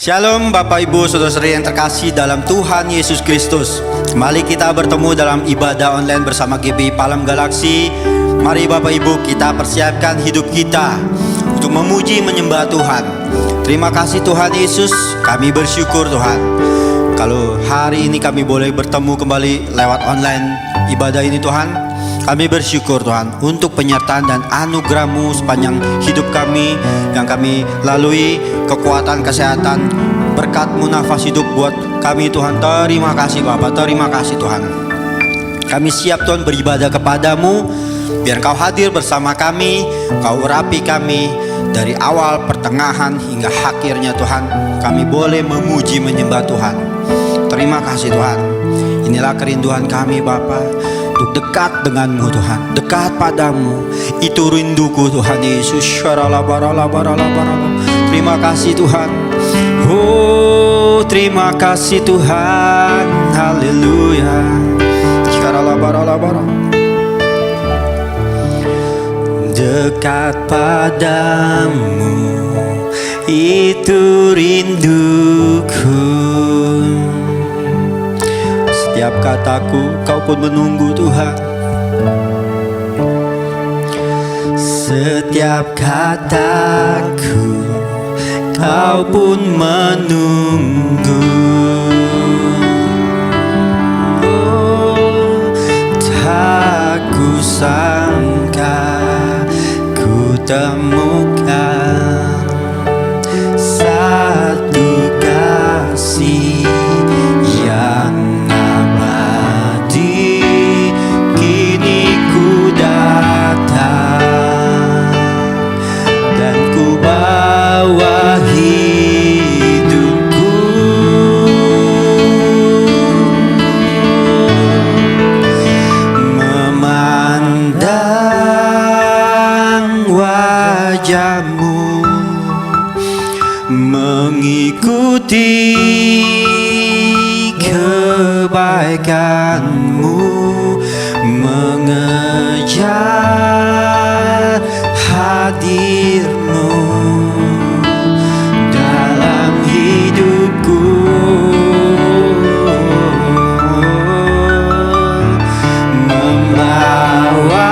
Shalom Bapak Ibu Saudara-saudari yang terkasih dalam Tuhan Yesus Kristus. Kembali kita bertemu dalam ibadah online bersama GBI Palem Galaksi. Mari Bapak Ibu kita persiapkan hidup kita untuk memuji menyembah Tuhan. Terima kasih Tuhan Yesus, kami bersyukur Tuhan. Kalau hari ini kami boleh bertemu kembali lewat online ibadah ini Tuhan, kami bersyukur Tuhan untuk penyertaan dan anugerah-Mu sepanjang hidup kami yang kami lalui, kekuatan, kesehatan, berkat-Mu, nafas hidup buat kami Tuhan. Terima kasih Bapa, terima kasih Tuhan. Kami siap Tuhan beribadah kepadamu, biar Kau hadir bersama kami, Kau urapi kami dari awal, pertengahan hingga akhirnya Tuhan. Kami boleh memuji menyembah Tuhan. Terima kasih Tuhan. Inilah kerinduan kami Bapa, untuk dekat denganmu Tuhan, dekat padamu. Itu rinduku Tuhan Yesus. Terima kasih Tuhan. Oh terima kasih Tuhan. Haleluya. Dekat padamu, itu rinduku. Setiap kataku Kau pun menunggu Tuhan. Setiap kataku Kau pun menunggu. Oh, tak kusangka ku temukan satu kasih yang mengikuti kebaikan-Mu, mengejar hadir-Mu dalam hidupku, membawa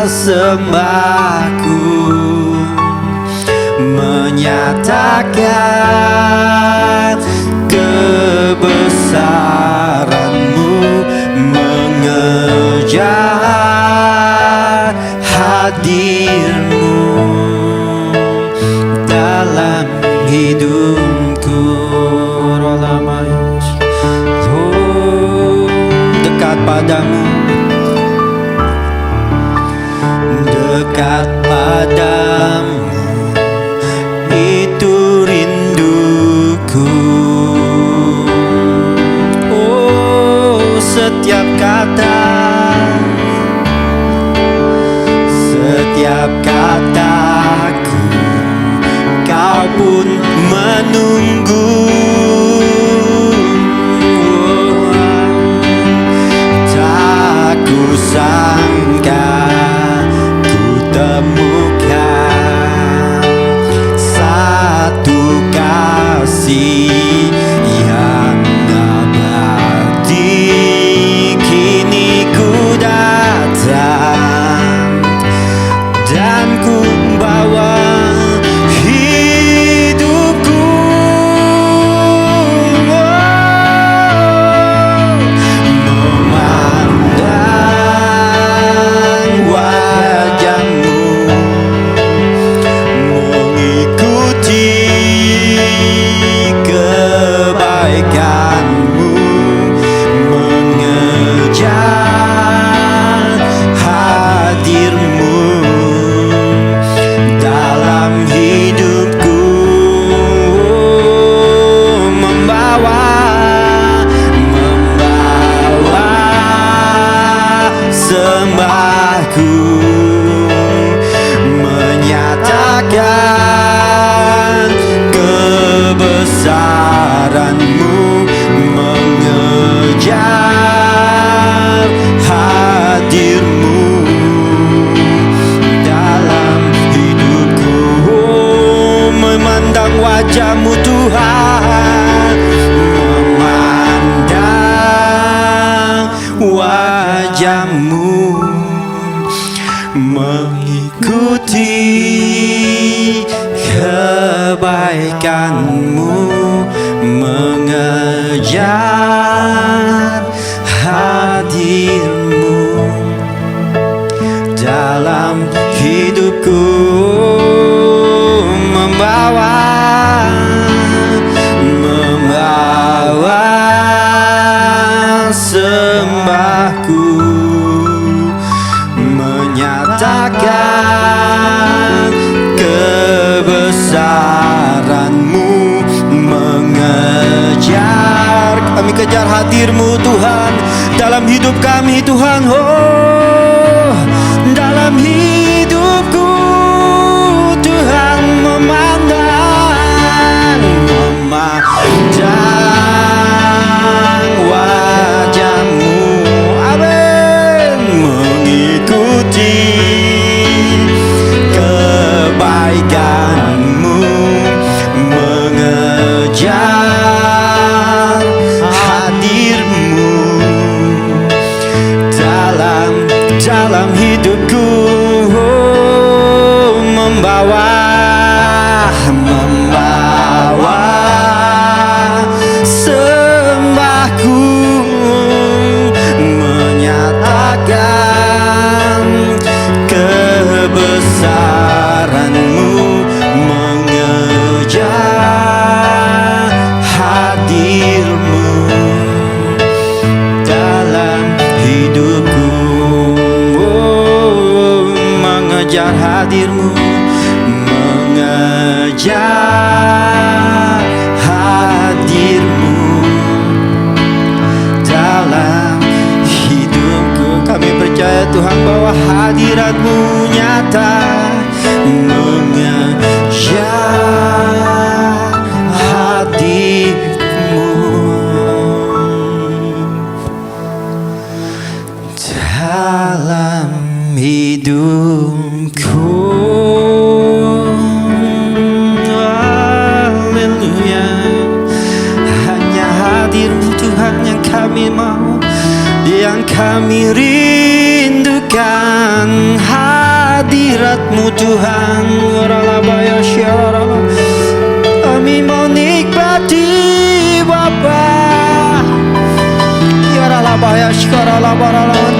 sembahku, menyatakan kebesaran-Mu, mengejar hadir-Mu dalam hidupku. Oh, dekat padamu, dekat padamu, itu rinduku. Oh setiap kata, setiap kataku Kau pun menunggu. Oh, tak kusangka ku temukan satu kasih yang abadi. Kini ku datang dan ku bawa hidupku. Memandang wajah-Mu, mengikuti kebaikan-Mu, mengejar hadir-Mu dalam hidupku, membawa sembahku, menyatakan kebesaran-Mu, mengejar hadir-Mu dalam hidupku, memandang wajah mengikuti kebaikan-Mu, mengejar hadir-Mu dalam hidupku, membawa sembahku, menyatakan kebesaran-Mu, mengejar, kami kejar hadir-Mu Tuhan dalam hidup kami Tuhan. Oh, dalam hidupku Tuhan, memandang wajah-Mu, amin, mengikuti kebaikan-Mu, mengejar hadir-Mu dalam hidupku, membawa sembahku, menyatakan kebesaran-Mu, mengejar hadir-Mu dalam hidupku, oh, mengejar hadir-Mu, mengejar hadir-Mu dalam hidupku. Kami percaya Tuhan bahwa hadirat-Mu nyata, mengejar hadir-Mu dalam hidupku. Haleluya, hanya hadir-Mu Tuhan yang kami mau, yang kami rindukan, hadirat-Mu Tuhan. Kami mau nikmati Bapa.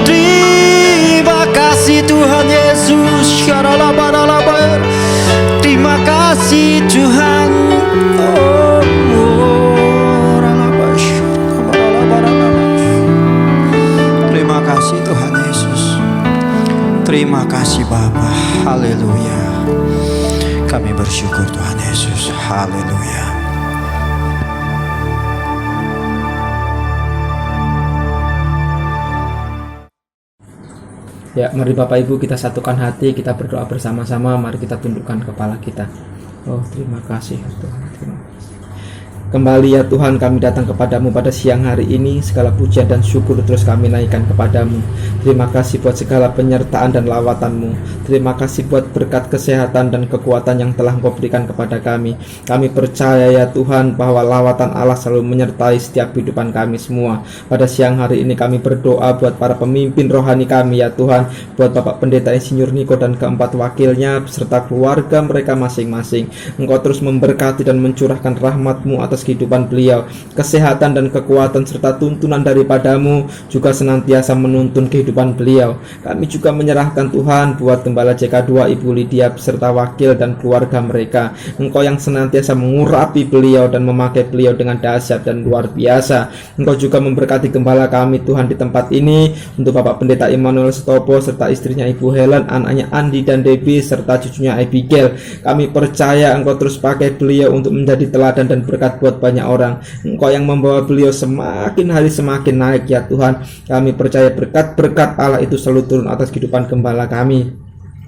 Terima kasih Tuhan Yesus. Terima kasih Tuhan. Terima kasih Tuhan Yesus. Terima kasih Bapa. Haleluya. Kami bersyukur Tuhan Yesus. Haleluya. Ya, mari Bapak Ibu kita satukan hati, kita berdoa bersama-sama. Mari kita tundukkan kepala kita. Oh, terima kasih Tuhan. Terima kasih. Kembali ya Tuhan, kami datang kepadamu pada siang hari ini. Segala pujian dan syukur terus kami naikkan kepadamu. Terima kasih buat segala penyertaan dan lawatanmu. Terima kasih buat berkat kesehatan dan kekuatan yang telah Engkau berikan kepada kami. Kami percaya ya Tuhan bahwa lawatan Allah selalu menyertai setiap kehidupan kami semua. Pada siang hari ini kami berdoa buat para pemimpin rohani kami ya Tuhan, buat Bapak Pendeta Insinyur Niko dan keempat wakilnya beserta keluarga mereka masing-masing. Engkau terus memberkati dan mencurahkan rahmat-Mu atas kehidupan beliau. Kesehatan dan kekuatan serta tuntunan daripadamu juga senantiasa menuntun kehidupan beliau. Kami juga menyerahkan Tuhan buat Gembala JK2 Ibu Lydia beserta wakil dan keluarga mereka. Engkau yang senantiasa mengurapi beliau dan memakai beliau dengan dahsyat dan luar biasa. Engkau juga memberkati gembala kami Tuhan di tempat ini, untuk Bapak Pendeta Immanuel Setopo serta istrinya Ibu Helen, anaknya Andi dan Debbie serta cucunya Abigail. Kami percaya Engkau terus pakai beliau untuk menjadi teladan dan berkat buat banyak orang. Engkau yang membawa beliau semakin hari semakin naik ya Tuhan. Kami percaya berkat-berkat Allah itu selalu turun atas kehidupan gembala kami.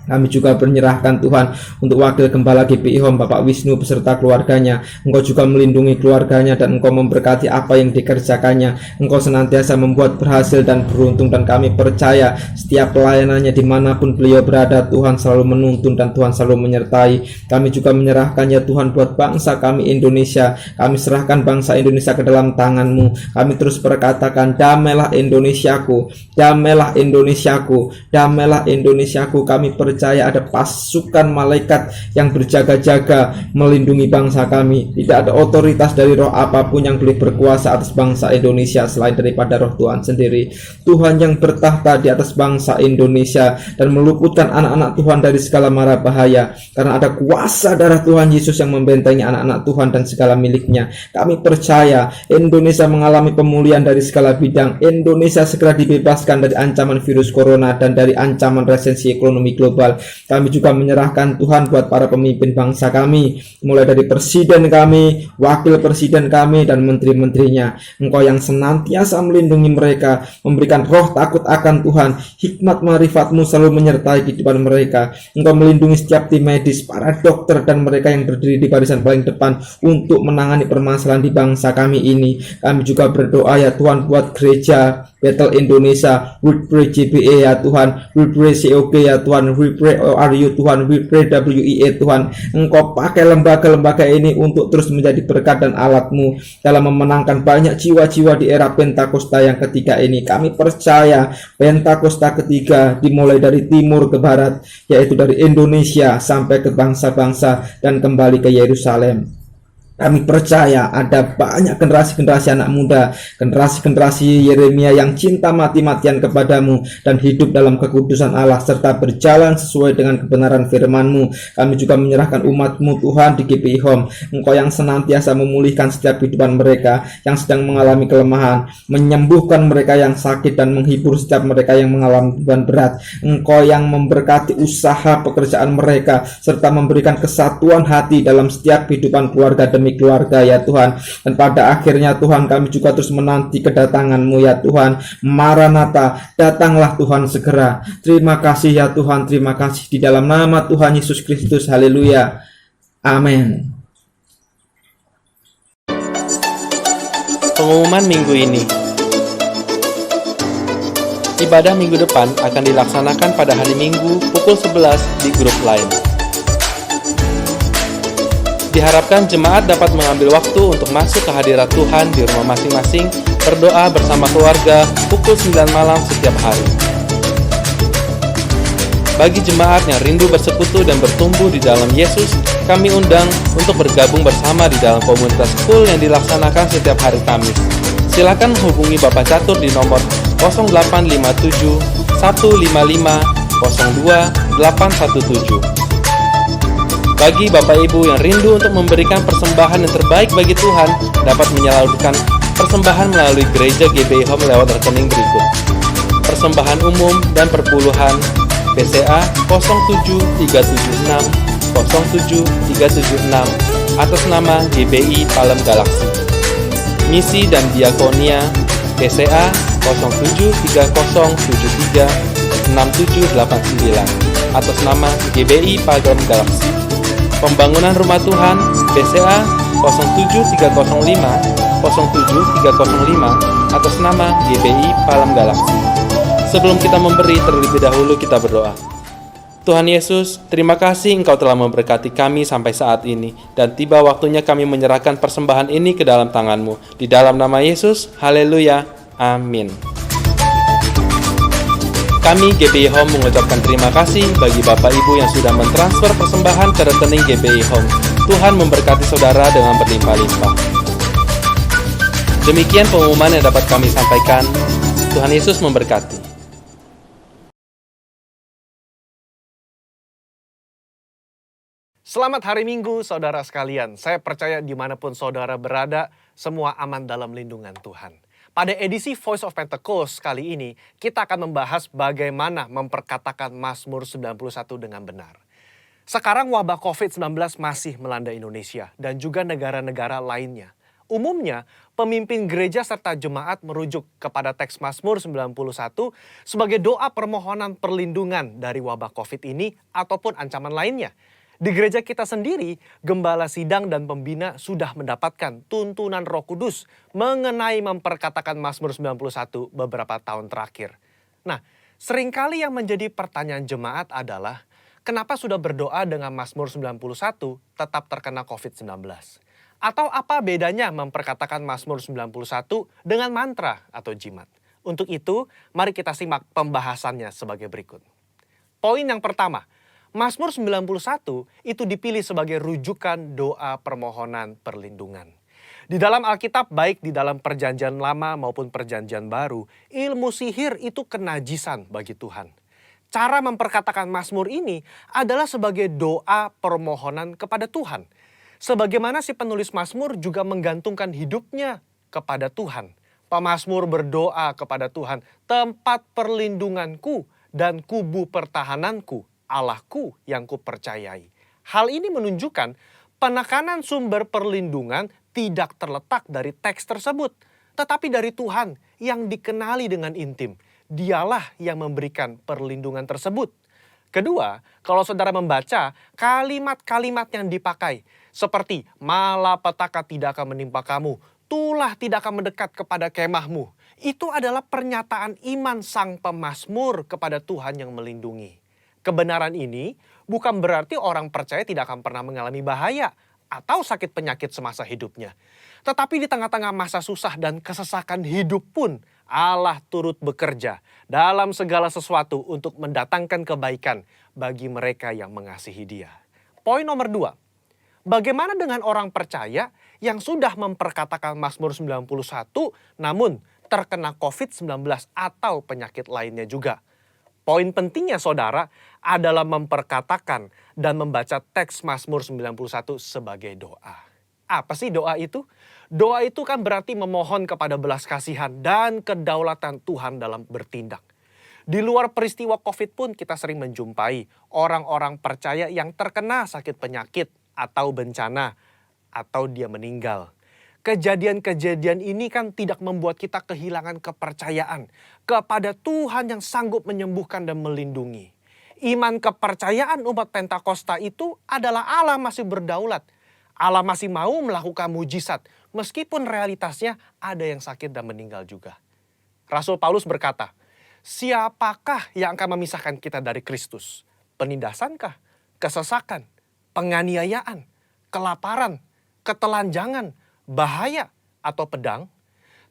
Kami juga menyerahkan Tuhan untuk Wakil Gembala GBI Home Bapak Wisnu beserta keluarganya. Engkau juga melindungi keluarganya dan Engkau memberkati apa yang dikerjakannya. Engkau senantiasa membuat berhasil dan beruntung, dan kami percaya setiap pelayanannya dimanapun beliau berada, Tuhan selalu menuntun dan Tuhan selalu menyertai. Kami juga menyerahkannya Tuhan buat bangsa kami Indonesia. Kami serahkan bangsa Indonesia ke dalam tangan-Mu. Kami terus berkatakan, damailah Indonesiaku, damailah Indonesiaku, damailah Indonesiaku. Kami percaya ada pasukan malaikat yang berjaga-jaga melindungi bangsa kami. Tidak ada otoritas dari roh apapun yang boleh berkuasa atas bangsa Indonesia selain daripada roh Tuhan sendiri. Tuhan yang bertahta di atas bangsa Indonesia dan meluputkan anak-anak Tuhan dari segala mara bahaya, karena ada kuasa darah Tuhan Yesus yang membentengi anak-anak Tuhan dan segala miliknya. Kami percaya Indonesia mengalami pemulihan dari segala bidang. Indonesia segera dibebaskan dari ancaman virus corona dan dari ancaman resesi ekonomi global. Kami juga menyerahkan Tuhan buat para pemimpin bangsa kami, mulai dari presiden kami, wakil presiden kami, dan menteri-menterinya. Engkau yang senantiasa melindungi mereka, memberikan roh takut akan Tuhan, hikmat marifat-Mu selalu menyertai kehidupan mereka. Engkau melindungi setiap tim medis, para dokter, dan mereka yang berdiri di barisan paling depan untuk menangani permasalahan di bangsa kami ini. Kami juga berdoa ya Tuhan buat gereja Bethel Indonesia, we pray GBA ya Tuhan, we pray COG ya Tuhan, we pray ORU Tuhan, we pray WEA Tuhan. Engkau pakai lembaga-lembaga ini untuk terus menjadi berkat dan alat-Mu dalam memenangkan banyak jiwa-jiwa di era Pentakosta yang ketiga ini. Kami percaya Pentakosta ketiga dimulai dari timur ke barat, yaitu dari Indonesia sampai ke bangsa-bangsa dan kembali ke Yerusalem. Kami percaya ada banyak generasi-generasi anak muda, generasi-generasi Yeremia yang cinta mati-matian kepadamu dan hidup dalam kekudusan Allah serta berjalan sesuai dengan kebenaran firman-Mu. Kami juga menyerahkan umat-Mu Tuhan di GBI Home. Engkau yang senantiasa memulihkan setiap kehidupan mereka yang sedang mengalami kelemahan, menyembuhkan mereka yang sakit dan menghibur setiap mereka yang mengalami beban berat. Engkau yang memberkati usaha pekerjaan mereka serta memberikan kesatuan hati dalam setiap kehidupan keluarga demi keluarga ya Tuhan. Dan pada akhirnya Tuhan, kami juga terus menanti kedatangan-Mu ya Tuhan. Maranatha, datanglah Tuhan segera. Terima kasih ya Tuhan, terima kasih di dalam nama Tuhan Yesus Kristus. Haleluya, amin. Pengumuman minggu ini. Ibadah minggu depan akan dilaksanakan pada hari Minggu pukul 11 di grup lain. Diharapkan jemaat dapat mengambil waktu untuk masuk ke hadirat Tuhan di rumah masing-masing, berdoa bersama keluarga pukul 9 malam setiap hari. Bagi jemaat yang rindu bersekutu dan bertumbuh di dalam Yesus, kami undang untuk bergabung bersama di dalam komunitas full yang dilaksanakan setiap hari Kamis. Silakan hubungi Bapak Catur di nomor 0857 155 02 817. Bagi Bapak Ibu yang rindu untuk memberikan persembahan yang terbaik bagi Tuhan, dapat menyalurkan persembahan melalui gereja GBI Home lewat rekening berikut. Persembahan umum dan perpuluhan BCA 07376 07376 atas nama GBI Palem Galaksi. Misi dan Diakonia BCA 073073 6789 atas nama GBI Palem Galaksi. Pembangunan Rumah Tuhan BCA 07305 07305 atas nama GBI Palem Galaksi. Sebelum kita memberi, terlebih dahulu kita berdoa. Tuhan Yesus, terima kasih Engkau telah memberkati kami sampai saat ini, dan tiba waktunya kami menyerahkan persembahan ini ke dalam tangan-Mu. Di dalam nama Yesus, haleluya, amin. Kami GBI Home mengucapkan terima kasih bagi Bapak Ibu yang sudah mentransfer persembahan ke rekening GBI Home. Tuhan memberkati saudara dengan berlimpah-limpah. Demikian pengumuman yang dapat kami sampaikan. Tuhan Yesus memberkati. Selamat hari Minggu, saudara sekalian. Saya percaya dimanapun saudara berada, semua aman dalam lindungan Tuhan. Pada edisi Voice of Pentecost kali ini, kita akan membahas bagaimana memperkatakan Mazmur 91 dengan benar. Sekarang wabah COVID-19 masih melanda Indonesia dan juga negara-negara lainnya. Umumnya, pemimpin gereja serta jemaat merujuk kepada teks Mazmur 91 sebagai doa permohonan perlindungan dari wabah COVID ini ataupun ancaman lainnya. Di gereja kita sendiri, gembala sidang dan pembina sudah mendapatkan tuntunan Roh Kudus mengenai memperkatakan Mazmur 91 beberapa tahun terakhir. Nah, seringkali yang menjadi pertanyaan jemaat adalah, kenapa sudah berdoa dengan Mazmur 91 tetap terkena COVID-19? Atau apa bedanya memperkatakan Mazmur 91 dengan mantra atau jimat? Untuk itu, mari kita simak pembahasannya sebagai berikut. Poin yang pertama, Mazmur 91 itu dipilih sebagai rujukan doa permohonan perlindungan. Di dalam Alkitab, baik di dalam Perjanjian Lama maupun Perjanjian Baru, ilmu sihir itu kenajisan bagi Tuhan. Cara memperkatakan Mazmur ini adalah sebagai doa permohonan kepada Tuhan. Sebagaimana si penulis Mazmur juga menggantungkan hidupnya kepada Tuhan. Pemazmur berdoa kepada Tuhan, tempat perlindunganku dan kubu pertahananku, Allahku yang kupercayai. Hal ini menunjukkan penekanan sumber perlindungan tidak terletak dari teks tersebut, tetapi dari Tuhan yang dikenali dengan intim. Dialah yang memberikan perlindungan tersebut. Kedua, kalau saudara membaca kalimat-kalimat yang dipakai, seperti malapetaka tidak akan menimpa kamu, tulah tidak akan mendekat kepada kemahmu. Itu adalah pernyataan iman sang pemazmur kepada Tuhan yang melindungi. Kebenaran ini bukan berarti orang percaya tidak akan pernah mengalami bahaya atau sakit penyakit semasa hidupnya. Tetapi di tengah-tengah masa susah dan kesesakan hidup pun, Allah turut bekerja dalam segala sesuatu untuk mendatangkan kebaikan bagi mereka yang mengasihi Dia. Poin nomor 2. Bagaimana dengan orang percaya yang sudah memperkatakan Mazmur 91 namun terkena COVID-19 atau penyakit lainnya juga? Poin pentingnya saudara adalah memperkatakan dan membaca teks Mazmur 91 sebagai doa. Apa sih doa itu? Doa itu kan berarti memohon kepada belas kasihan dan kedaulatan Tuhan dalam bertindak. Di luar peristiwa COVID pun kita sering menjumpai orang-orang percaya yang terkena sakit penyakit atau bencana atau dia meninggal. Kejadian-kejadian ini kan tidak membuat kita kehilangan kepercayaan kepada Tuhan yang sanggup menyembuhkan dan melindungi. Iman kepercayaan umat Pentakosta itu adalah Allah masih berdaulat. Allah masih mau melakukan mujizat meskipun realitasnya ada yang sakit dan meninggal juga. Rasul Paulus berkata, siapakah yang akan memisahkan kita dari Kristus? Penindasankah? Kesesakan? Penganiayaan? Kelaparan? Ketelanjangan? Bahaya? Atau pedang?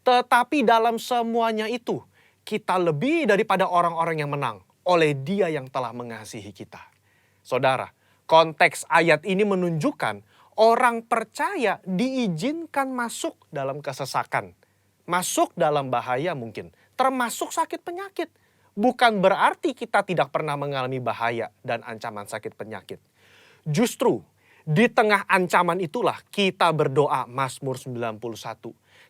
Tetapi dalam semuanya itu, kita lebih daripada orang-orang yang menang oleh Dia yang telah mengasihi kita. Saudara, konteks ayat ini menunjukkan orang percaya diizinkan masuk dalam kesesakan, masuk dalam bahaya mungkin, termasuk sakit penyakit. Bukan berarti kita tidak pernah mengalami bahaya dan ancaman sakit penyakit. Justru di tengah ancaman itulah kita berdoa Mazmur 91.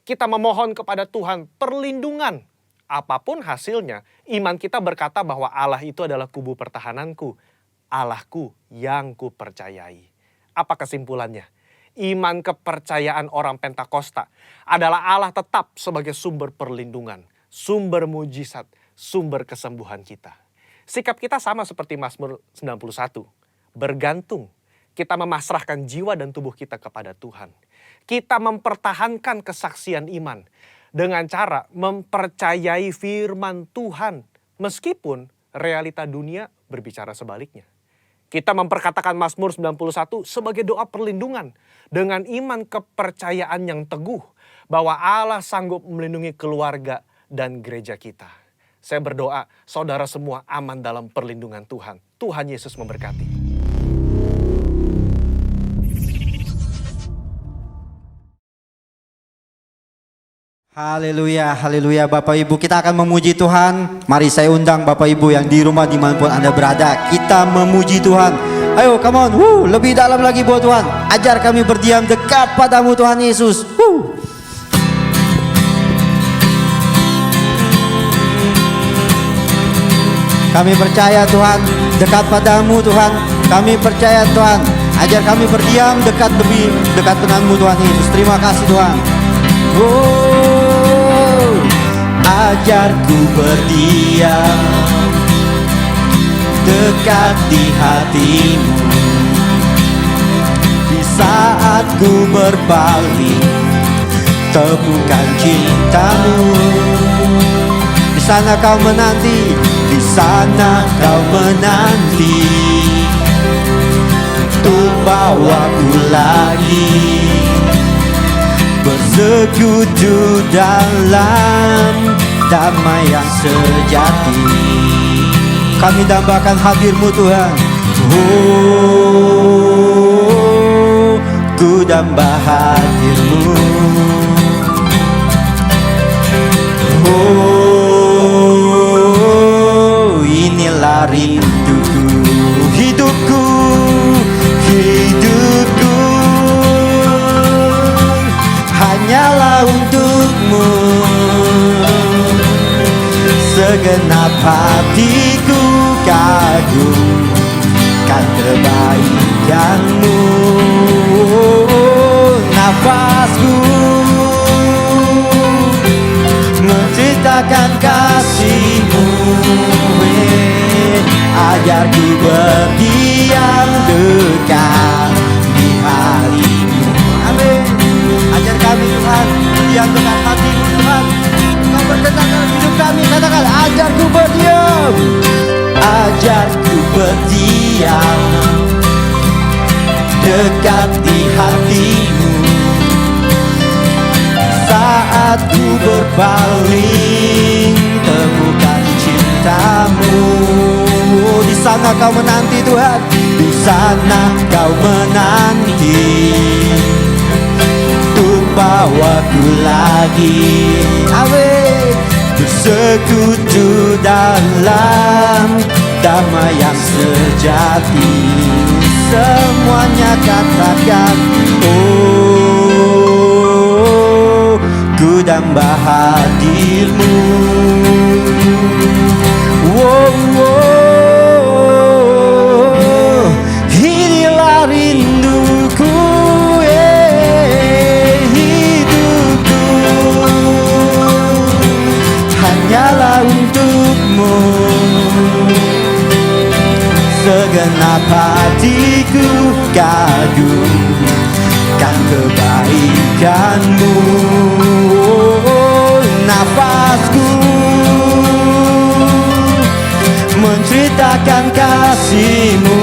Kita memohon kepada Tuhan perlindungan. Apapun hasilnya, iman kita berkata bahwa Allah itu adalah kubu pertahananku, Allahku yang kupercayai. Apa kesimpulannya? Iman kepercayaan orang Pentakosta adalah Allah tetap sebagai sumber perlindungan, sumber mujizat, sumber kesembuhan kita. Sikap kita sama seperti Mazmur 91. Bergantung, kita memasrahkan jiwa dan tubuh kita kepada Tuhan. Kita mempertahankan kesaksian iman dengan cara mempercayai firman Tuhan meskipun realita dunia berbicara sebaliknya. Kita memperkatakan Mazmur 91 sebagai doa perlindungan dengan iman kepercayaan yang teguh bahwa Allah sanggup melindungi keluarga dan gereja kita. Saya berdoa saudara semua aman dalam perlindungan Tuhan. Tuhan Yesus memberkati. Haleluya, haleluya Bapak Ibu, kita akan memuji Tuhan. Mari saya undang Bapak Ibu yang di rumah dimanapun Anda berada, kita memuji Tuhan. Ayo come on, lebih dalam lagi buat Tuhan. Ajar kami berdiam dekat padamu Tuhan Yesus. Kami percaya Tuhan, dekat padamu Tuhan. Kami percaya Tuhan, ajar kami berdiam lebih dekat denganmu Tuhan Yesus. Terima kasih Tuhan. Oh, ajarku berdiam dekat di hatimu. Di saat ku berpaling, temukan cintamu. Di sana kau menanti, di sana kau menanti, untuk bawaku lagi bersekutu dalam damai yang sejati. Kami dambakan hadir-Mu Tuhan. Oh, ku damba hadir-Mu. Oh, inilah rinduku, hidupku, hidupku hanyalah untuk-Mu. Segenap hatiku kagumkan kebaikan-Mu. Nafasku menceritakan kasih-Mu. Ajarku berdiam dekat di hati-Mu. Amin. Ajar kami Tuhan, berdiam dekat hati-Mu Tuhan. Kau berkenan dalam hidup kami. Katakan, ajarku berdiam. Ajarku berdiam dekat di hati-Mu. Saat ku berpaling, temukan cinta-Mu. Di sana kau menanti Tuhan, di sana kau menanti, untuk bawaku lagi. Amin. Bersekutu dalam damai yang sejati. Semuanya katakan, oh, ku damba hadir-Mu. Oh, oh, inilah rinduku, hidupku hanyalah untuk-Mu. Segenap hatiku kagumkan kebaikan-Mu. Nafasku menceritakan kasih-Mu.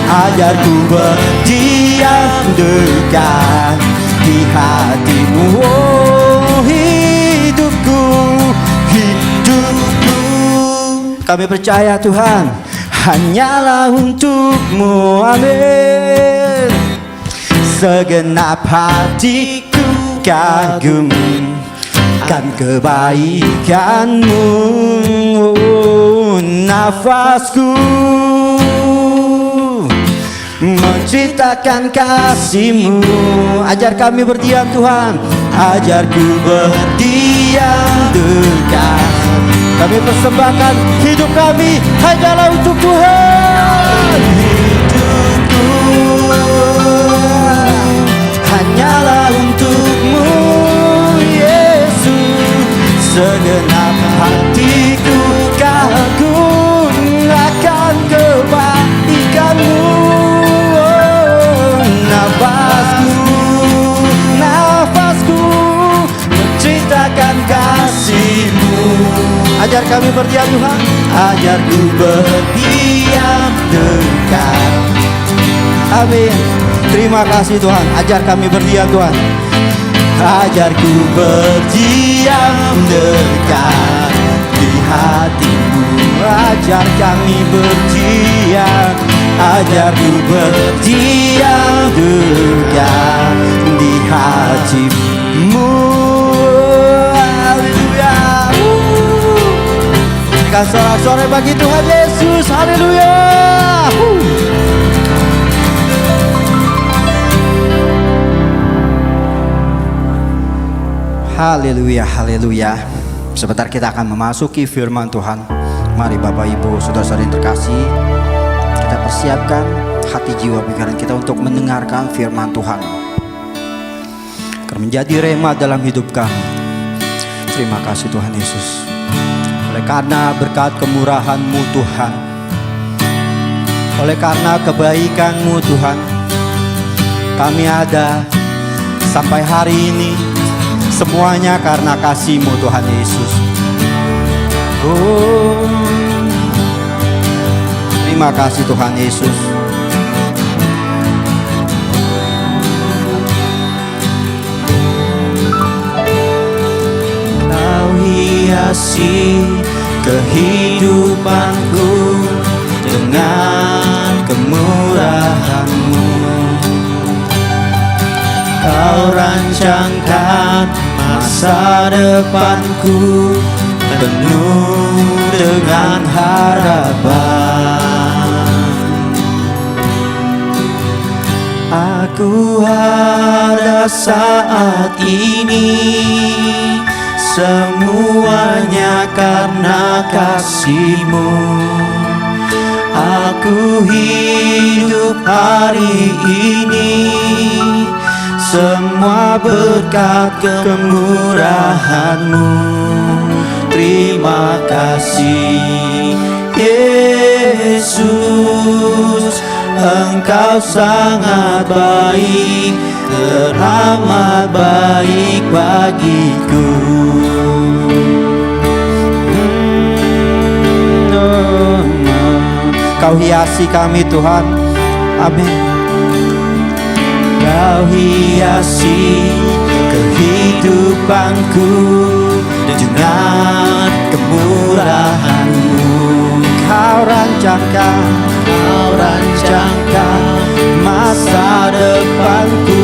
Ajarku berdiam dekat di hati-Mu. Oh, hidupku, hidupku kami percaya Tuhan hanyalah untuk-Mu. Amin. Segenap hatiku kagumkan kebaikan-Mu. Nafasku menceritakan kasih-Mu. Ajar kami berdiam Tuhan, ajarku berdiam dekat. Kami persembahkan hidup kami hanyalah untuk Tuhan. Hidupku hanyalah untuk-Mu, Yesus. Segenap hatiku kagum akan kebaikan-Mu. Oh, nafasku menceritakan kasih-Mu. Ajar kami berdiam Tuhan, ajarku berdiam dekat. Amin. Terima kasih Tuhan, ajar kami berdiam Tuhan. Ajarku berdiam dekat di hati-Mu. Ajar kami berdiam, ajarku berdiam dekat di hati-Mu. Haleluya. Berikan sorak-sorai bagi Tuhan Yesus. Haleluya. Haleluya, haleluya. Sebentar kita akan memasuki firman Tuhan. Mari Bapak Ibu Saudara-saudari yang terkasih, kita persiapkan hati jiwa pikiran kita untuk mendengarkan firman Tuhan. akan menjadi rema dalam hidup kami. Terima kasih Tuhan Yesus. Oleh karena berkat kemurahan-Mu Tuhan, oleh karena kebaikan-Mu Tuhan, kami ada sampai hari ini. Semuanya karena kasih-Mu Tuhan Yesus. Oh, terima kasih Tuhan Yesus. Kau hiasi kehidupanku dengan kemurahan-Mu. Kau rancangkan masa depanku penuh dengan harapan. Aku ada saat ini, semuanya karena kasih-Mu. Aku hidup hari ini, semua berkat kemurahan-Mu. Terima kasih Yesus, Engkau sangat baik, teramat baik bagiku. Kau hiasi kami Tuhan, amin. Kau hiasi kehidupanku dengan kemurahan-Mu. Kau rancangkan masa depanku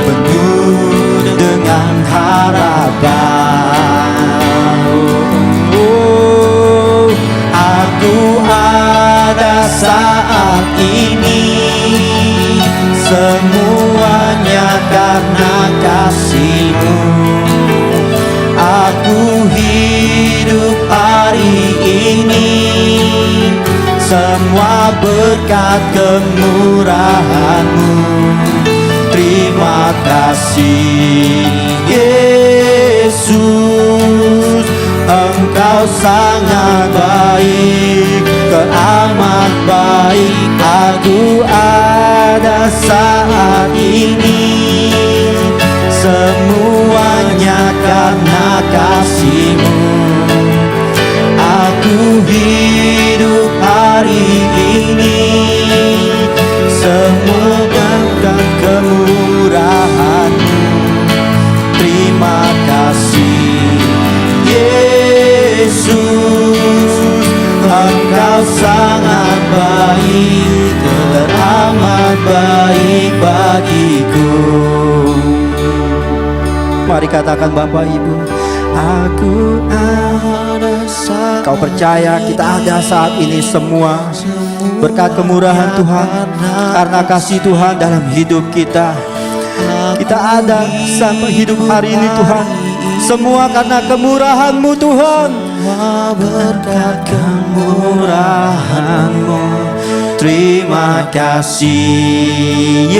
penuh dengan harapan. Oh, aku ada saat ini, semuanya karena kasih-Mu. Aku hidup hari ini, semua berkat kemurahan-Mu. Terima kasih Yesus, Engkau sangat baik, teramat baik. Aku ada saat ini, semuanya karena kasih-Mu. Aku hidup hari ini, semua berkat kemurahan-Mu. Terima kasih Yesus, Engkau sangat baik, teramat baik bagiku. Mari katakan Bapak Ibu, aku ada saat. Kau percaya kita ada saat ini semua berkat kemurahan Tuhan, karena kasih Tuhan dalam hidup kita. Kita ada sampai hidup hari ini Tuhan, semua karena kemurahan-Mu Tuhan. Berkat kemurahan-Mu. Terima kasih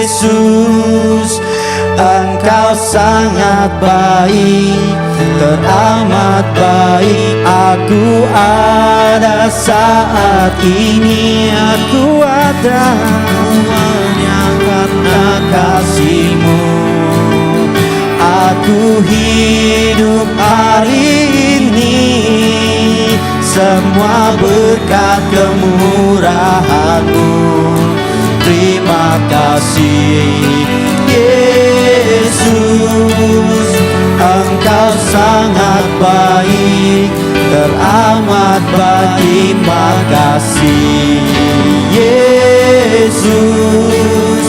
Yesus, Engkau sangat baik, teramat baik. Aku ada saat ini, aku ada hanya karena kasih-Mu. Aku hidup hari ini, semua berkat kemurahan-Mu. Terima kasih Yesus, Engkau sangat baik, teramat baik. Makasih Yesus,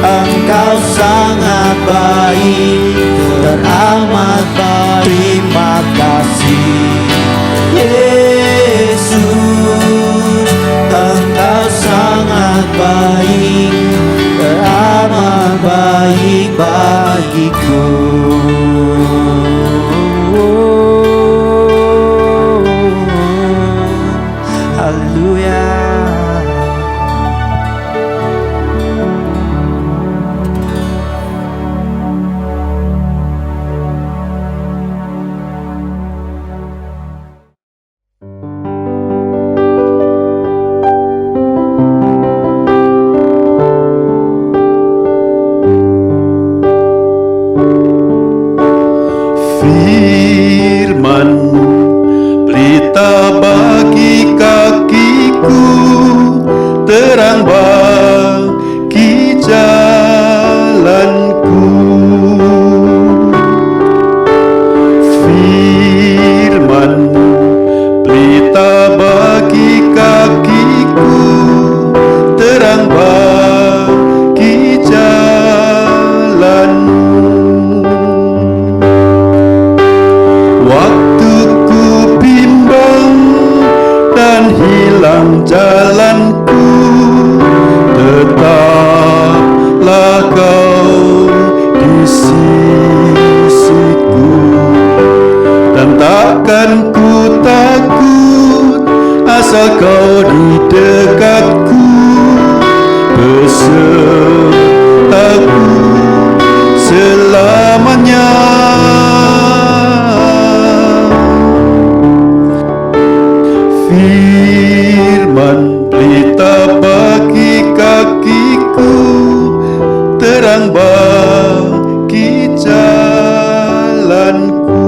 Engkau sangat baik, teramat baik. Terima kasih Yesus, Engkau sangat baik, teramat baik bagiku. Haleluya. terang jalanku, tetaplah kau di sisiku, dan takkan ku takut asal kau di dekatku, besertaku selamanya. Firman berita bagi kakiku, terang bagi jalanku,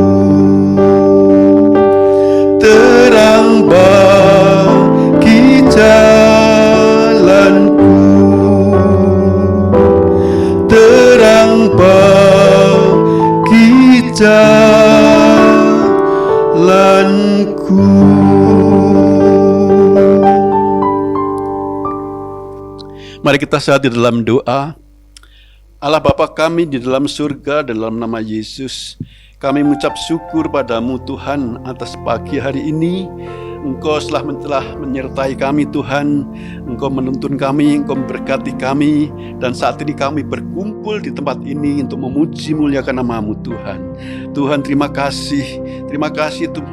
terang bagi jalanku, terang bagi jalanku. Mari kita saat di dalam doa. Allah Bapa kami di dalam surga, dalam nama Yesus, kami mengucap syukur padamu Tuhan atas pagi hari ini. Engkau telah menyertai kami Tuhan, Engkau menuntun kami, Engkau memberkati kami, dan saat ini kami berkumpul di tempat ini untuk memuji muliakan nama-Mu Tuhan. Tuhan terima kasih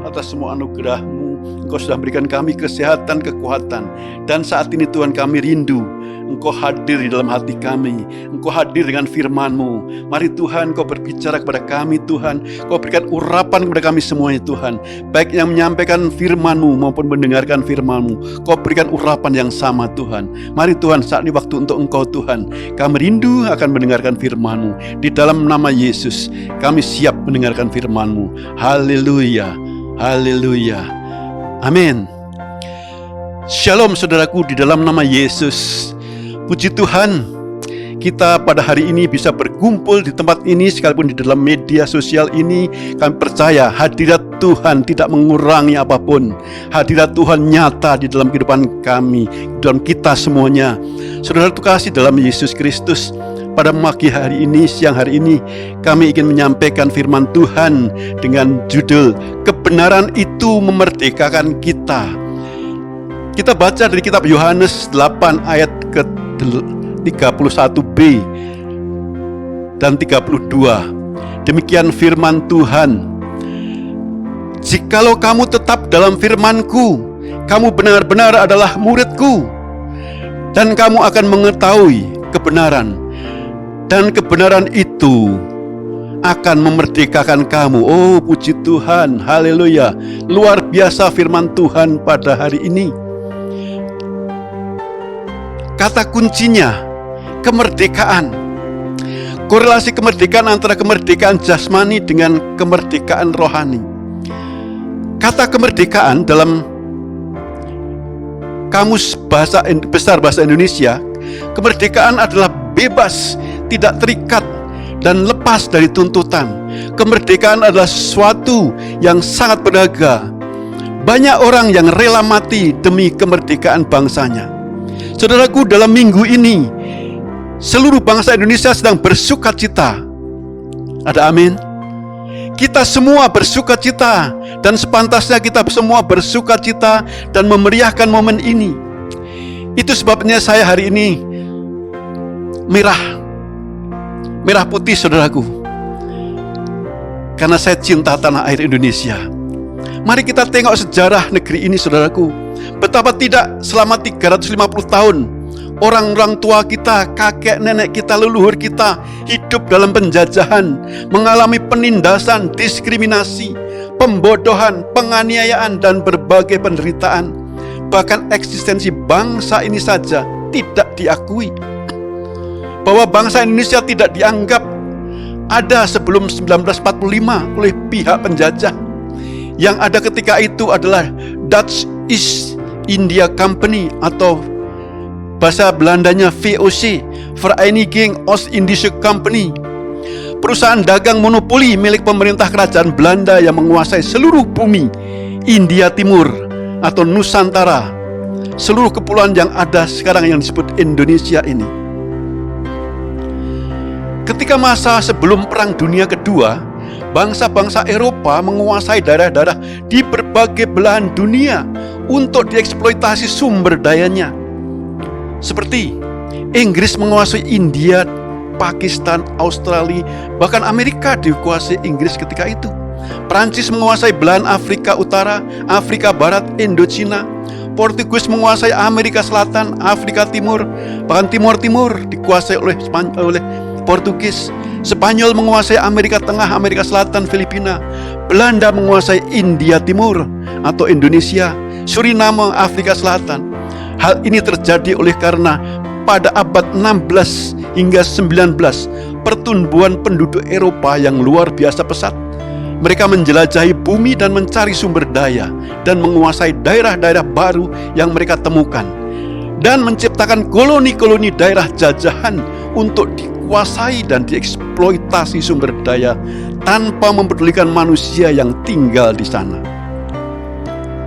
atas semua anugerah-Mu. Engkau sudah berikan kami kesehatan, kekuatan, dan saat ini Tuhan kami rindu Engkau hadir di dalam hati kami, Engkau hadir dengan firman-Mu. Mari Tuhan Kau berbicara kepada kami Tuhan, Kau berikan urapan kepada kami semuanya Tuhan, baik yang menyampaikan firman-Mu maupun mendengarkan firman-Mu. Kau berikan urapan yang sama Tuhan. Mari Tuhan, saat ini waktu untuk Engkau Tuhan. Kami rindu akan mendengarkan firman-Mu. Di dalam nama Yesus kami siap mendengarkan firman-Mu. Haleluya, haleluya, amin. Shalom saudaraku, di dalam nama Yesus. Puji Tuhan, kita pada hari ini bisa berkumpul di tempat ini, sekalipun di dalam media sosial ini. Kami percaya hadirat Tuhan tidak mengurangi apapun. Hadirat Tuhan nyata di dalam kehidupan kami, dalam kita semuanya. Saudara terkasih dalam Yesus Kristus, pada pagi hari ini, siang hari ini, kami ingin menyampaikan firman Tuhan dengan judul Kebenaran Itu Memerdekakan Kita. Kita baca dari kitab Yohanes 8 ayat ke-31b dan 32. Demikian firman Tuhan. Jikalau kamu tetap dalam firman-Ku, kamu benar-benar adalah murid-Ku, dan kamu akan mengetahui kebenaran, dan kebenaran itu akan memerdekakan kamu. Oh, puji Tuhan, haleluya. Luar biasa firman Tuhan pada hari ini. Kata kuncinya kemerdekaan. Korelasi kemerdekaan antara kemerdekaan jasmani dengan kemerdekaan rohani. Kata kemerdekaan dalam Kamus Besar Bahasa Indonesia, kemerdekaan adalah bebas, tidak terikat, dan lepas dari tuntutan. Kemerdekaan adalah sesuatu yang sangat berharga. Banyak orang yang rela mati demi kemerdekaan bangsanya. Saudaraku, dalam minggu ini seluruh bangsa Indonesia sedang bersukacita. Ada amin? Kita semua bersukacita, dan sepantasnya kita semua bersukacita dan memeriahkan momen ini. Itu sebabnya saya hari ini merah putih saudaraku, karena saya cinta tanah air Indonesia. Mari kita tengok sejarah negeri ini saudaraku. Betapa tidak selama 350 tahun orang-orang tua kita, kakek nenek kita, leluhur kita hidup dalam penjajahan, mengalami penindasan, diskriminasi, pembodohan, penganiayaan, dan berbagai penderitaan. Bahkan eksistensi bangsa ini saja tidak diakui. Bahwa bangsa Indonesia tidak dianggap ada sebelum 1945 oleh pihak penjajah. Yang ada ketika itu adalah Dutch East India Company, atau bahasa Belandanya VOC, Vereniging Oost-Indische Company. Perusahaan dagang monopoli milik pemerintah kerajaan Belanda yang menguasai seluruh bumi India Timur atau Nusantara, seluruh kepulauan yang ada sekarang yang disebut Indonesia ini. Ketika masa sebelum Perang Dunia Kedua, bangsa-bangsa Eropa menguasai daerah-daerah di berbagai belahan dunia untuk dieksploitasi sumber dayanya. Seperti Inggris menguasai India, Pakistan, Australia, bahkan Amerika dikuasai Inggris ketika itu. Prancis menguasai belahan Afrika Utara, Afrika Barat, Indochina. Portugis menguasai Amerika Selatan, Afrika Timur, bahkan Timur Timur dikuasai oleh Portugis. Spanyol menguasai Amerika Tengah, Amerika Selatan, Filipina. Belanda menguasai India Timur atau Indonesia, Suriname, Afrika Selatan. Hal ini terjadi oleh karena pada abad 16 hingga 19 pertumbuhan penduduk Eropa yang luar biasa pesat. Mereka menjelajahi bumi dan mencari sumber daya dan menguasai daerah-daerah baru yang mereka temukan dan menciptakan koloni-koloni daerah jajahan untuk dikuasai dan dieksploitasi sumber daya tanpa mempedulikan manusia yang tinggal di sana.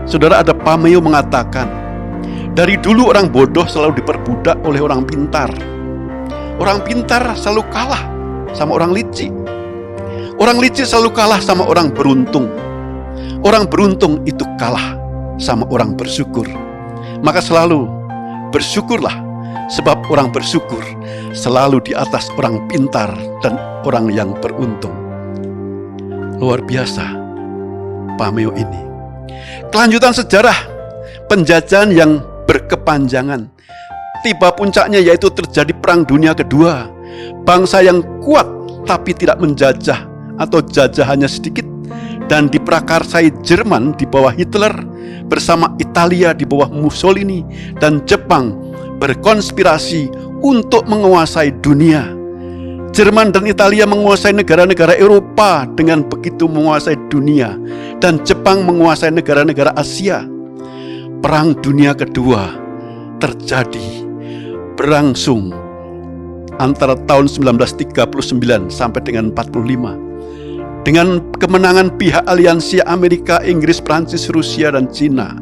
Saudara, ada pameo mengatakan, dari dulu orang bodoh selalu diperbudak oleh orang pintar. Orang pintar selalu kalah sama orang licik. Orang licik selalu kalah sama orang beruntung. Orang beruntung itu kalah sama orang bersyukur. Maka selalu bersyukurlah, sebab orang bersyukur selalu di atas orang pintar dan orang yang beruntung. Luar biasa pameo ini. Kelanjutan sejarah penjajahan yang berkepanjangan. Tiba puncaknya yaitu terjadi Perang Dunia Kedua. Bangsa yang kuat tapi tidak menjajah atau jajahannya sedikit dan diprakarsai Jerman di bawah Hitler bersama Italia di bawah Mussolini dan Jepang berkonspirasi untuk menguasai dunia. Jerman dan Italia menguasai negara-negara Eropa dengan begitu menguasai dunia, dan Jepang menguasai negara-negara Asia. Perang Dunia Kedua terjadi berlangsung antara tahun 1939 sampai dengan 45. Dengan kemenangan pihak aliansi Amerika, Inggris, Prancis, Rusia, dan Cina.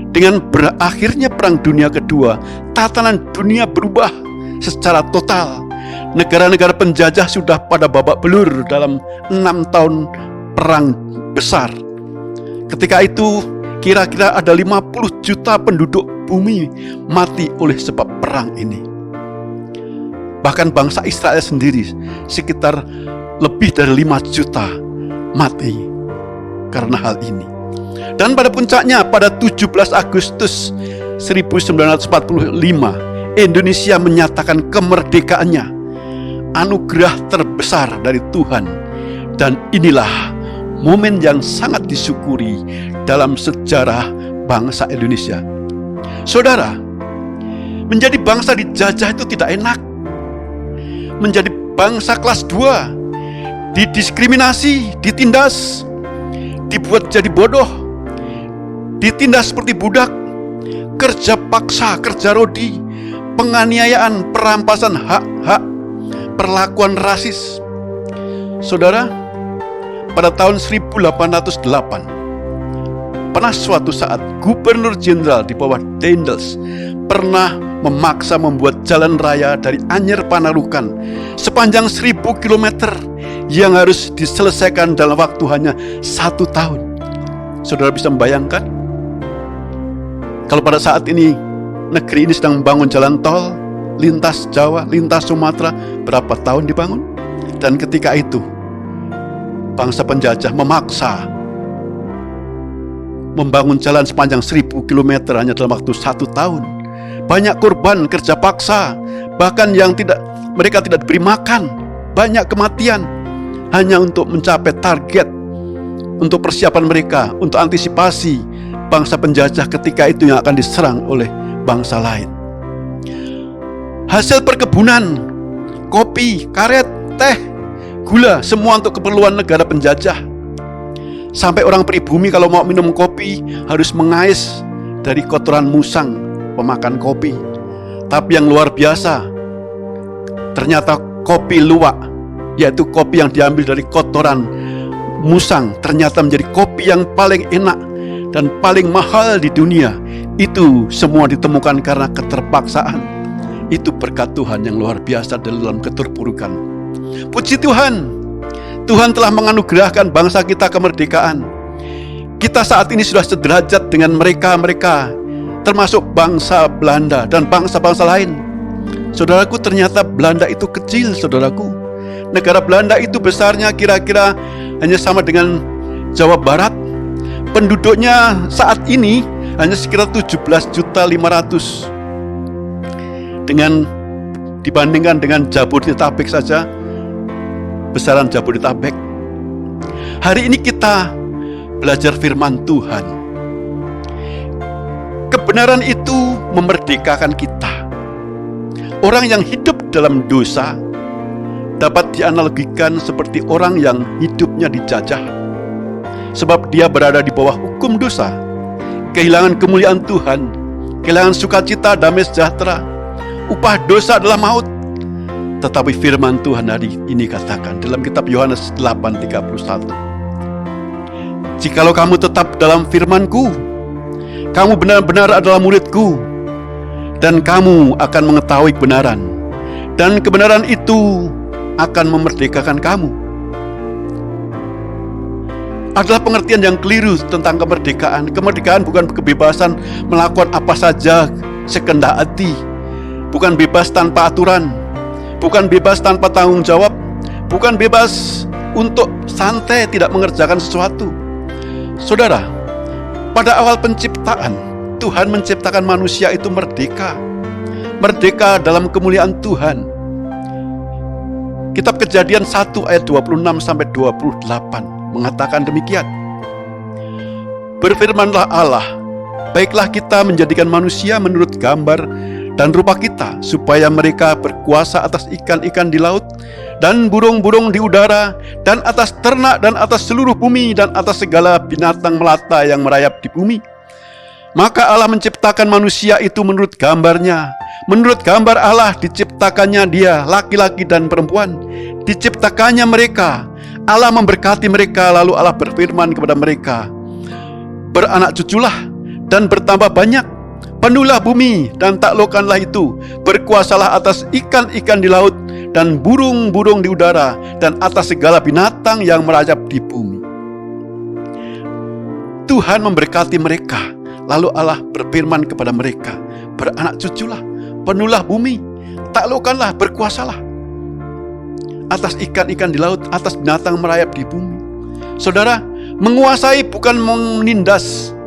Dengan berakhirnya Perang Dunia Kedua, tatanan dunia berubah secara total. Negara-negara penjajah sudah pada babak belur dalam 6 tahun perang besar. Ketika itu kira-kira ada 50 juta penduduk bumi mati oleh sebab perang ini. Bahkan bangsa Israel sendiri sekitar lebih dari 5 juta mati karena hal ini. Dan pada puncaknya pada 17 Agustus 1945 Indonesia menyatakan kemerdekaannya, anugerah terbesar dari Tuhan. Dan inilah momen yang sangat disyukuri dalam sejarah bangsa Indonesia. Saudara, menjadi bangsa dijajah itu tidak enak. Menjadi bangsa kelas 2, didiskriminasi, ditindas, dibuat jadi bodoh, ditindas seperti budak, kerja paksa, kerja rodi, penganiayaan, perampasan hak-hak, perlakuan rasis. Saudara, pada tahun 1808 pernah suatu saat Gubernur Jenderal di bawah Daendels pernah memaksa membuat jalan raya dari Anyer Panarukan sepanjang 1000 km yang harus diselesaikan dalam waktu hanya 1 tahun. Saudara bisa membayangkan kalau pada saat ini negeri ini sedang membangun jalan tol lintas Jawa, lintas Sumatera, berapa tahun dibangun? Dan ketika itu bangsa penjajah memaksa membangun jalan sepanjang 1000 km hanya dalam waktu 1 tahun. Banyak korban kerja paksa, bahkan mereka tidak diberi makan, banyak kematian hanya untuk mencapai target, untuk persiapan mereka, untuk antisipasi bangsa penjajah ketika itu yang akan diserang oleh bangsa lain. Hasil perkebunan, kopi, karet, teh, gula, semua untuk keperluan negara penjajah. Sampai orang pribumi kalau mau minum kopi harus mengais dari kotoran musang pemakan kopi. Tapi yang luar biasa, ternyata kopi luwak, yaitu kopi yang diambil dari kotoran musang, ternyata menjadi kopi yang paling enak dan paling mahal di dunia. Itu semua ditemukan karena keterpaksaan. Itu berkat Tuhan yang luar biasa dalam keterpurukan. Puji Tuhan, Tuhan telah menganugerahkan bangsa kita kemerdekaan. Kita saat ini sudah sederajat dengan mereka-mereka, termasuk bangsa Belanda dan bangsa-bangsa lain. Saudaraku, ternyata Belanda itu kecil, saudaraku. Negara Belanda itu besarnya kira-kira hanya sama dengan Jawa Barat. Penduduknya saat ini hanya sekitar 17.500.000. Dibandingkan dengan Jabodetabek saja, besaran Jabodetabek. Hari ini kita belajar firman Tuhan. Kebenaran itu memerdekakan kita. Orang yang hidup dalam dosa dapat dianalogikan seperti orang yang hidupnya dijajah. Sebab dia berada di bawah hukum dosa, kehilangan kemuliaan Tuhan, kehilangan sukacita, damai sejahtera. Upah dosa adalah maut. Tetapi firman Tuhan hari ini katakan dalam kitab Yohanes 8:31, jikalau kamu tetap dalam firman-Ku, kamu benar-benar adalah murid-Ku, dan kamu akan mengetahui kebenaran, dan kebenaran itu akan memerdekakan kamu. Adalah pengertian yang keliru tentang kemerdekaan. Kemerdekaan bukan kebebasan melakukan apa saja sekehendak hati, bukan bebas tanpa aturan, bukan bebas tanpa tanggung jawab, bukan bebas untuk santai tidak mengerjakan sesuatu. Saudara, pada awal penciptaan, Tuhan menciptakan manusia itu merdeka. Merdeka dalam kemuliaan Tuhan. Kitab Kejadian 1 ayat 26-28 mengatakan demikian. Berfirmanlah Allah, baiklah kita menjadikan manusia menurut gambar dan rupa kita, supaya mereka berkuasa atas ikan-ikan di laut, dan burung-burung di udara, dan atas ternak, dan atas seluruh bumi, dan atas segala binatang melata yang merayap di bumi. Maka Allah menciptakan manusia itu menurut gambarnya. Menurut gambar Allah diciptakannya dia, laki-laki dan perempuan. Diciptakannya mereka. Allah memberkati mereka, lalu Allah berfirman kepada mereka, beranak cuculah dan bertambah banyak. Penuhlah bumi dan taklukkanlah itu. Berkuasalah atas ikan-ikan di laut dan burung-burung di udara, dan atas segala binatang yang merayap di bumi. Tuhan memberkati mereka. Lalu Allah berfirman kepada mereka, beranak cuculah, penuhlah bumi, taklukkanlah, berkuasalah atas ikan-ikan di laut, atas binatang merayap di bumi. Saudara, menguasai bukan menindas,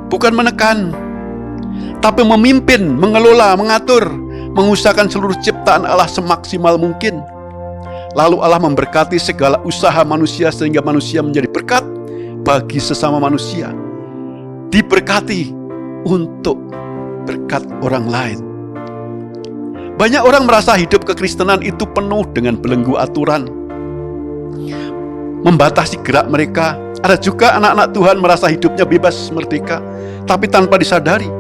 bukan menekan, tapi memimpin, mengelola, mengatur, mengusahakan seluruh ciptaan Allah semaksimal mungkin. Lalu Allah memberkati segala usaha manusia sehingga manusia menjadi berkat bagi sesama manusia. Diberkati untuk berkat orang lain. Banyak orang merasa hidup kekristenan itu penuh dengan belenggu aturan, membatasi gerak mereka. Ada juga anak-anak Tuhan merasa hidupnya bebas merdeka, tapi tanpa disadari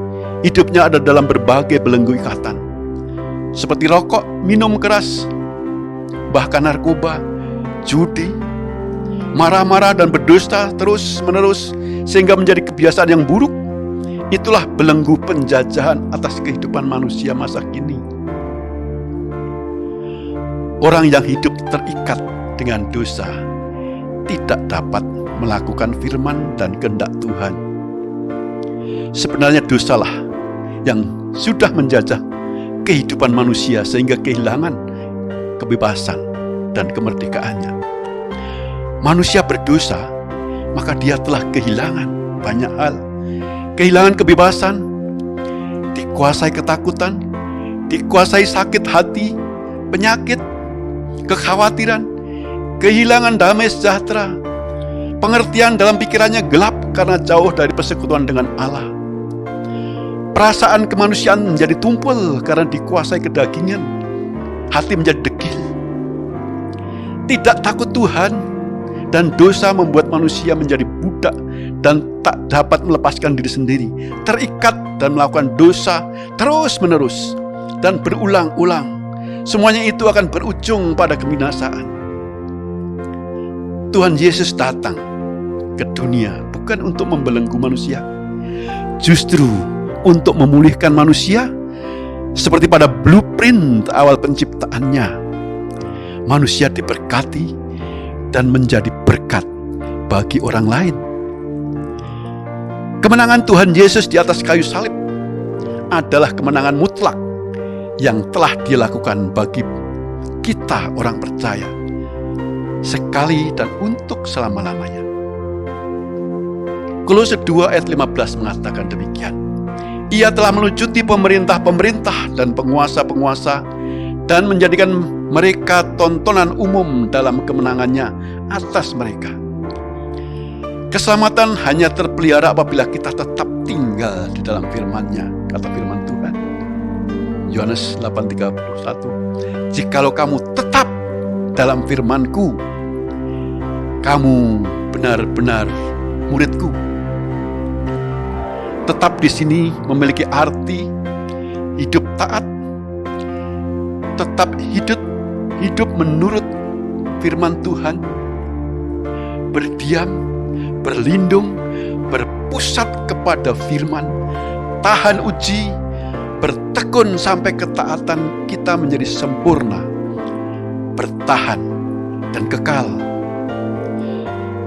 hidupnya ada dalam berbagai belenggu ikatan, seperti rokok, minum keras, bahkan narkoba, judi, marah-marah dan berdusta terus-menerus sehingga menjadi kebiasaan yang buruk. Itulah belenggu penjajahan atas kehidupan manusia masa kini. Orang yang hidup terikat dengan dosa tidak dapat melakukan firman dan kehendak Tuhan. Sebenarnya dosalah yang sudah menjajah kehidupan manusia sehingga kehilangan kebebasan dan kemerdekaannya. Manusia berdosa, maka dia telah kehilangan banyak hal. Kehilangan kebebasan, dikuasai ketakutan, dikuasai sakit hati, penyakit, kekhawatiran, kehilangan damai sejahtera, pengertian dalam pikirannya gelap karena jauh dari persekutuan dengan Allah. Perasaan kemanusiaan menjadi tumpul karena dikuasai kedagingan, hati menjadi degil. Tidak takut Tuhan, dan dosa membuat manusia menjadi budak dan tak dapat melepaskan diri sendiri, terikat dan melakukan dosa terus-menerus dan berulang-ulang. Semuanya itu akan berujung pada kebinasaan. Tuhan Yesus datang ke dunia bukan untuk membelenggu manusia, justru untuk memulihkan manusia seperti pada blueprint awal penciptaannya. Manusia diberkati dan menjadi berkat bagi orang lain. Kemenangan Tuhan Yesus di atas kayu salib adalah kemenangan mutlak yang telah Dia lakukan bagi kita orang percaya, sekali dan untuk selama-lamanya. Kolose 2 ayat 15 mengatakan demikian. Ia telah melucuti pemerintah-pemerintah dan penguasa-penguasa dan menjadikan mereka tontonan umum dalam kemenangannya atas mereka. Keselamatan hanya terpelihara apabila kita tetap tinggal di dalam firman-Nya, kata firman Tuhan. Yohanes 8:31. Jikalau kamu tetap dalam firman-Ku, kamu benar-benar murid-Ku. Tetap di sini memiliki arti hidup taat, tetap hidup menurut firman Tuhan, berdiam, berlindung, berpusat kepada firman, tahan uji, bertekun sampai ketaatan kita menjadi sempurna, bertahan dan kekal.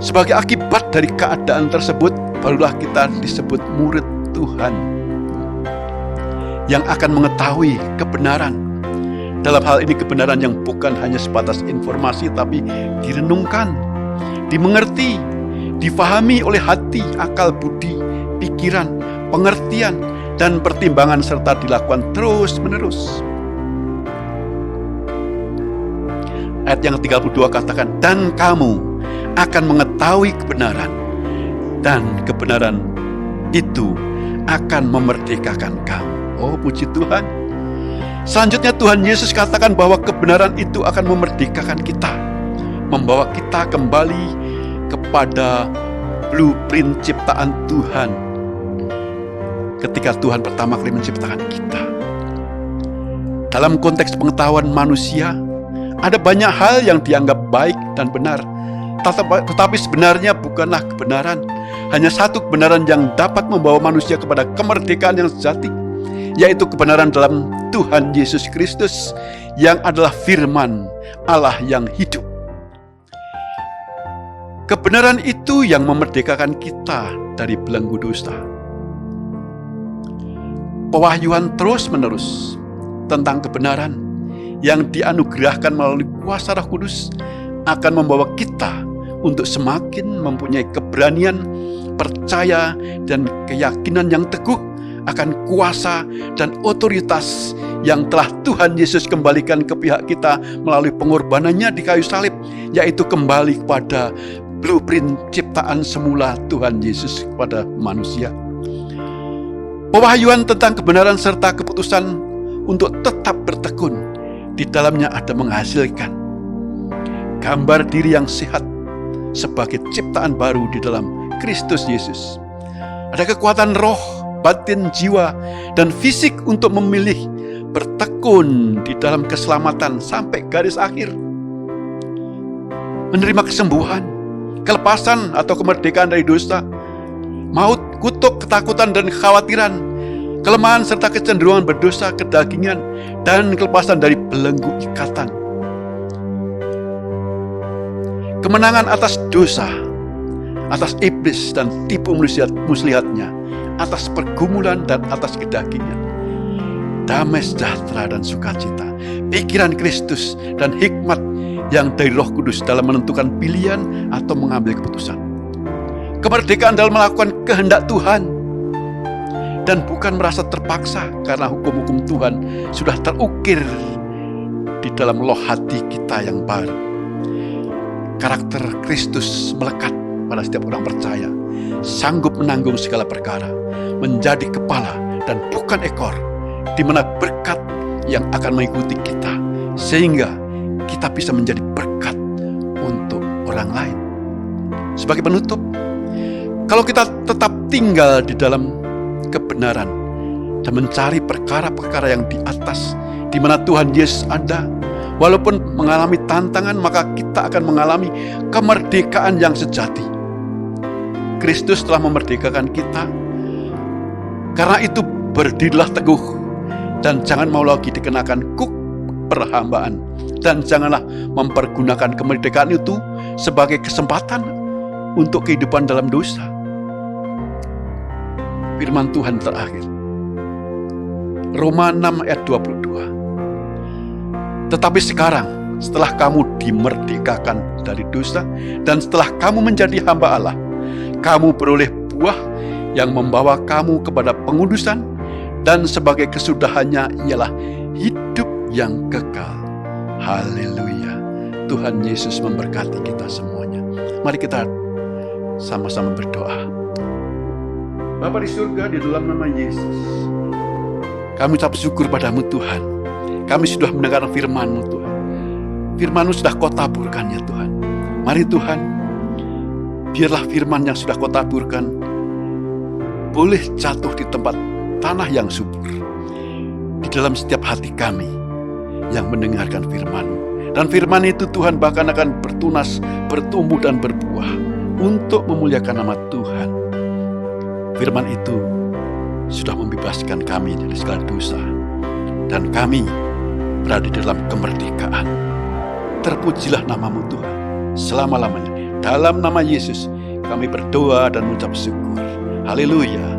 Sebagai akibat dari keadaan tersebut, barulah kita disebut murid Tuhan yang akan mengetahui kebenaran. Dalam hal ini kebenaran yang bukan hanya sebatas informasi, tapi direnungkan, dimengerti, difahami oleh hati, akal budi, pikiran, pengertian, dan pertimbangan serta dilakukan terus-menerus. Ayat yang 32 katakan, dan kamu akan mengetahui kebenaran, dan kebenaran itu akan memerdekakan kamu. Oh, puji Tuhan. Selanjutnya Tuhan Yesus katakan bahwa kebenaran itu akan memerdekakan kita, membawa kita kembali kepada blueprint ciptaan Tuhan ketika Tuhan pertama kali menciptakan kita. Dalam konteks pengetahuan manusia, ada banyak hal yang dianggap baik dan benar, tetapi sebenarnya bukanlah kebenaran. Hanya satu kebenaran yang dapat membawa manusia kepada kemerdekaan yang sejati, yaitu kebenaran dalam Tuhan Yesus Kristus yang adalah firman Allah yang hidup. Kebenaran itu yang memerdekakan kita dari belenggu dosa. Pewahyuan terus-menerus tentang kebenaran yang dianugerahkan melalui kuasa Roh Kudus akan membawa kita untuk semakin mempunyai keberanian, percaya, dan keyakinan yang teguh akan kuasa dan otoritas yang telah Tuhan Yesus kembalikan ke pihak kita melalui pengorbanannya di kayu salib, yaitu kembali kepada blueprint ciptaan semula Tuhan Yesus kepada manusia. Pewahyuan tentang kebenaran serta keputusan untuk tetap bertekun di dalamnya ada menghasilkan gambar diri yang sehat sebagai ciptaan baru di dalam Kristus Yesus. Ada kekuatan roh, batin, jiwa, dan fisik untuk memilih bertekun di dalam keselamatan sampai garis akhir. Menerima kesembuhan, kelepasan atau kemerdekaan dari dosa, maut, kutuk, ketakutan, dan kekhawatiran, kelemahan serta kecenderungan berdosa, kedagingan, dan kelepasan dari belenggu ikatan. Kemenangan atas dosa, atas iblis dan tipu muslihatnya, atas pergumulan dan atas kedagingan. Damai sejahtera dan sukacita, pikiran Kristus dan hikmat yang dari Roh Kudus dalam menentukan pilihan atau mengambil keputusan. Kemerdekaan dalam melakukan kehendak Tuhan dan bukan merasa terpaksa karena hukum-hukum Tuhan sudah terukir di dalam loh hati kita yang baru. Karakter Kristus melekat pada setiap orang percaya, sanggup menanggung segala perkara, menjadi kepala dan bukan ekor, di mana berkat yang akan mengikuti kita, sehingga kita bisa menjadi berkat untuk orang lain. Sebagai penutup, kalau kita tetap tinggal di dalam kebenaran dan mencari perkara-perkara yang di atas, di mana Tuhan Yesus ada, walaupun mengalami tantangan, maka kita akan mengalami kemerdekaan yang sejati. Kristus telah memerdekakan kita. Karena itu berdirilah teguh dan jangan mau lagi dikenakan kuk perhambaan, dan janganlah mempergunakan kemerdekaan itu sebagai kesempatan untuk kehidupan dalam dosa. Firman Tuhan terakhir, Roma 6 ayat 22. Tetapi sekarang, setelah kamu dimerdekakan dari dosa dan setelah kamu menjadi hamba Allah, kamu beroleh buah yang membawa kamu kepada pengudusan, dan sebagai kesudahannya ialah hidup yang kekal. Haleluya. Tuhan Yesus memberkati kita semuanya. Mari kita sama-sama berdoa. Bapa di surga, di dalam nama Yesus, kami ucap syukur padamu Tuhan. Kami sudah mendengar firman-Mu Tuhan. Firman-Mu sudah Kau taburkan ya Tuhan. Mari Tuhan, biarlah firman yang sudah Kau taburkan boleh jatuh di tempat tanah yang subur, di dalam setiap hati kami yang mendengarkan firman-Mu. Dan firman itu Tuhan bahkan akan bertunas, bertumbuh dan berbuah untuk memuliakan nama Tuhan. Firman itu sudah membebaskan kami dari segala dosa, dan kami berada di dalam kemerdekaan. Terpujilah nama-Mu Tuhan selama-lamanya. Dalam nama Yesus kami berdoa dan mengucap syukur. Haleluya.